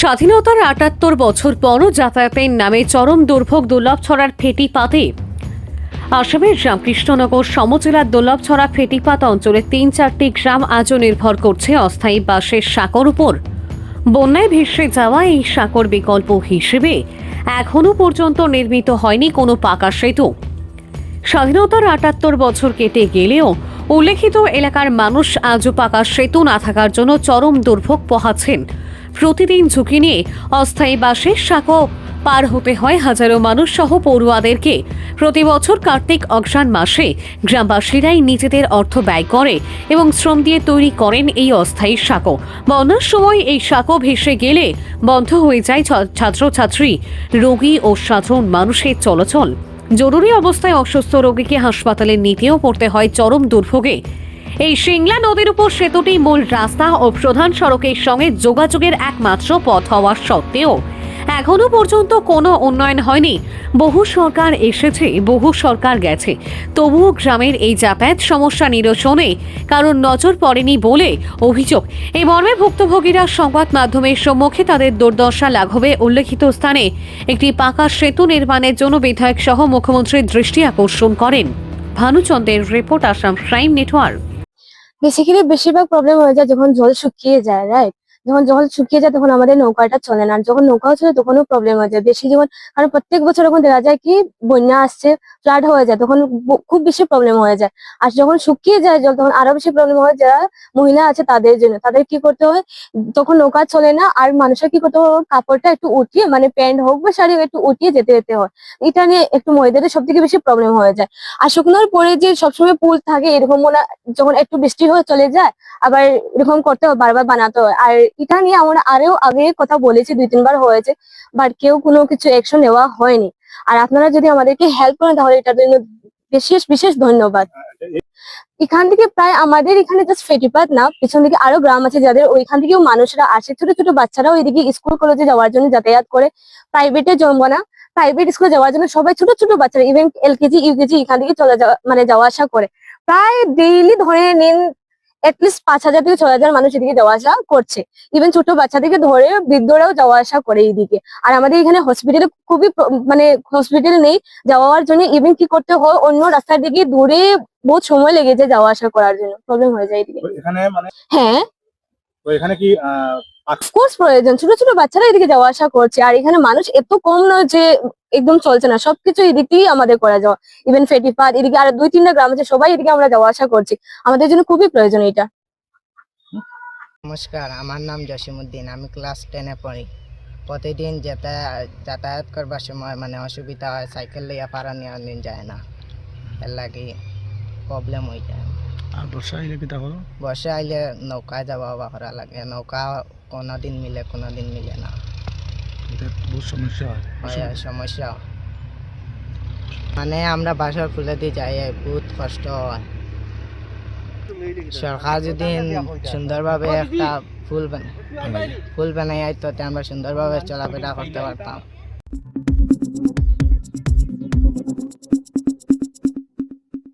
স্বাধীনতার ৭৮ বছর পরও যাতায়াতের নামে চরম দুর্ভোগ দুর্লভছড়ার ফেটিপাতে। আসামের রামকৃষ্ণনগর সমজেলার দুর্লভছড়া ফেটিপাত অঞ্চলে ৩-৪টি গ্রাম আজও নির্ভর করছে অস্থায়ী বাঁশের সাঁকোর উপর। বন্যায় ভেসে যাওয়া এই সাঁকোর বিকল্প হিসেবে এখনো পর্যন্ত নির্মিত হয়নি কোনো পাকা সেতু। স্বাধীনতার ৭৮ বছর কেটে গেলেও উল্লেখিত এলাকার মানুষ আজও পাকা সেতু না থাকার জন্য চরম দুর্ভোগ পোহাচ্ছেন। প্রতিদিন ঝুঁকি নিয়ে অস্থায়ী বাঁশের সাঁকো পার হতে হয় হাজারো মানুষ সহ পড়ুয়াদেরকে। প্রতি বছর কার্তিক অগ্রহায়ণ মাসে গ্রামবাসীরাই নিজেদের অর্থ ব্যয় করে এবং শ্রম দিয়ে তৈরি করেন এই অস্থায়ী সাঁকো। বন্যার সময় এই সাঁকো ভেসে গেলে বন্ধ হয়ে যায় ছাত্রছাত্রী, রোগী ও সাধারণ মানুষের চলাচল। জরুরি অবস্থায় অসুস্থ রোগীকে হাসপাতালে নিতেও পড়তে হয় চরম দুর্ভোগে। এই সিংলা নদীর উপর সেতুটি মূল রাস্তা ও প্রধান সড়কের সঙ্গে যোগাযোগের একমাত্র পথ হওয়া সত্ত্বেও এখনো পর্যন্ত কোনো উন্নয়ন হয়নি। বহু সরকার এসেছে, বহু সরকার গেছে, তবুও গ্রামের এই যাতায়াত সমস্যা নিরসনে কারণ নজর পড়েনি বলে অভিযোগ। এই মর্মে ভুক্তভোগীরা সংবাদ মাধ্যমের সম্মুখে তাদের দুর্দশা লাঘবে উল্লেখিত স্থানে একটি পাকা সেতু নির্মাণের জন্য বিধায়ক সহ মুখ্যমন্ত্রীর দৃষ্টি আকর্ষণ করেন। ভানুচন্দ্রের report, Assam crime network. Basically বেশিরভাগ প্রবলেম হয়ে যায় যখন জল শুকিয়ে যায়, রাইট? যখন জল শুকিয়ে যায় তখন আমাদের নৌকাটা চলে না, আর যখন নৌকাও চলে তখনও প্রবলেম হয়ে যায় বেশি। যেমন কারণ প্রত্যেক বছর যখন দেখা যায় কি বন্যা আসছে, ফ্লাড হয়ে যায়, তখন খুব বেশি প্রবলেম হয়ে যায়। আর যখন শুকিয়ে যায় জল তখন আরো বেশি প্রবলেম হয়। যারা মহিলা আছে তাদের জন্য, তাদের কি করতে হয়, তখন নৌকা চলে না, আর মানুষের কি করতে হয়, কাপড়টা একটু উঠিয়ে, মানে প্যান্ট হোক বা শাড়ি একটু উঠিয়ে যেতে হয়। এটা নিয়ে একটু মহিলাদের সব থেকে বেশি প্রবলেম হয়ে যায়। আর শুকনোর পরে যে সবসময় পুল থাকে এরকম না, যখন একটু বৃষ্টি হয়ে চলে যায় আবার এরকম করতে হয়, বারবার বানাতে হয়। আর এটা নিয়ে আমরা আরো আগে কথা বলেছি, 2-3 বার হয়েছে, বাট কেউ কোনো কিছু অ্যাকশন নেওয়া হয়নি। আর আপনারা যদি আমাদেরকে হেল্প করেন তাহলে এটার জন্য বিশেষ বিশেষ ধন্যবাদ। এখান থেকে প্রায় আমাদের এখানে জাস্ট ফেটিপাত না, পিছন দিকে আরো গ্রাম আছে যাদের ওইখান থেকেও মানুষরা আসে, ছোট ছোট বাচ্চারাও এদিকে স্কুল কলেজে যাওয়ার জন্য যাতায়াত করে। প্রাইভেটে জমবো না, প্রাইভেট স্কুলে যাওয়ার জন্য সবাই ছোট ছোট বাচ্চারা, ইভেন এলকেজি ইউকেজি এখান থেকে চলে যাওয়া, মানে যাওয়া আসা করে। প্রায় ডেইলি ধরে নিন এটলিস্ট 5,000 থেকে 6,000 মানুষ এদিকে যাওয়া আসা করছে। ইভেন ছোট বাচ্চা থেকে ধরে বৃদ্ধরাও যাওয়া আসা করে এইদিকে। আর আমাদের এখানে হসপিটালে খুবই মানে হসপিটাল নেই যাওয়ার জন্য, ইভেন কি করতে হয় অন্য রাস্তার দিকে দূরে বহুত সময় লেগে যায় যাওয়া আসা করার জন্য, প্রবলেম হয়ে যায় এদিকে। এখানে মানে হ্যাঁ, তো এখানে কি কোর্স প্রয়োজন, ছোট ছোট বাচ্চারা এদিকে যাওয়া আসা করছে। আর এখানে মানুষ এত কম নয় যে একদম চলছে না, সবকিছু এদিকেই আমাদের করা যাওয়া। ইভেন ফেটিপাত এদিকে আর 2-3টা গ্রাম আছে, সবাই এদিকে আমরা যাওয়া আসা করছি। আমাদের জন্য খুবই প্রয়োজন এটা। নমস্কার, আমার নাম জসিমউদ্দিন, আমি ক্লাস 10-এ পড়ি। প্রতিদিন যাতায়াত করবার সময় মানে অসুবিধা হয়, সাইকেল লিয়া পারা নিয়ে যায় না, এর লাগে প্রবলেম হয়ে যায়। আর বর্ষা আইলে কি তা হলো? বর্ষা আইলে নৌকায় যাওয়া করা লাগে, নৌকা কোনোদিন মিলে কোনোদিন মিলে না, এটা বহুত সমস্যা হয়। সমস্যা। মানে আমরা বাসার ফুলে দিয়ে যাই, বহুত কষ্ট হয়। সরকার যদি সুন্দরভাবে একটা ফুল বানাই তো আমরা সুন্দরভাবে চলাফেরা করতে পারতাম।